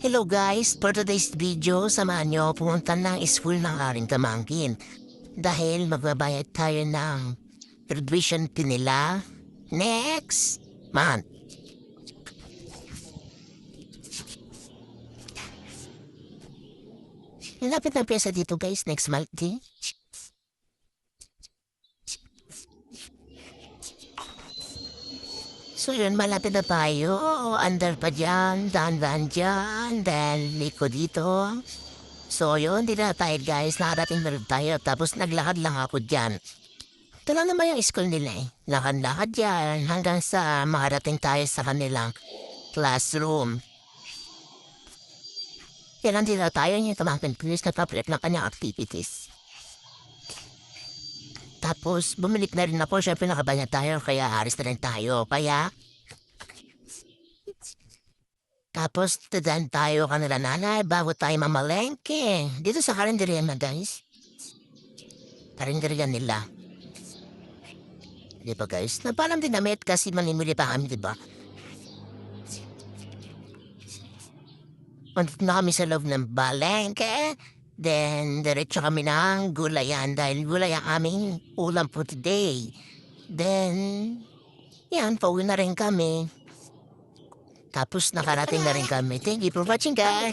Hello guys, for today's video, samahan nyo pumunta ng school ng aring pamangkin. Dahil magbabayad tayo ng graduation fee nila next month. Lapit ng pyesa dito guys, next month din. So yun, malapit na tayo. Under pa dyan, daan dyan, then liko dito. So yun, di na tayo guys, nakarating na rin tayo. Tapos naglakad lang ako dyan. Ito lang naman yung school nila eh. Lakad-lakad dyan hanggang sa makarating tayo sa kanilang classroom. Yan lang din na tayo yung tamangkin please na papalit ng kanyang activities. Tapos, bumalik na rin ako. Siyempre, nakabanya tayo. Kaya, aris na rin tayo. Tapos, tadaan tayo kanila nanay bago tayo mamalengke. Dito sa karinderya na, guys. Karinderya nila. Di ba, guys? Napalam din namin kasi manimuli pa kami, di ba? Punta na kami sa loob ng balengke. Then, diretso kami ng gulayan dahil gulay ang aming ulam po today. Then, yan, pauwi na rin kami. Tapos nakarating na rin kami. Thank you for watching, guys.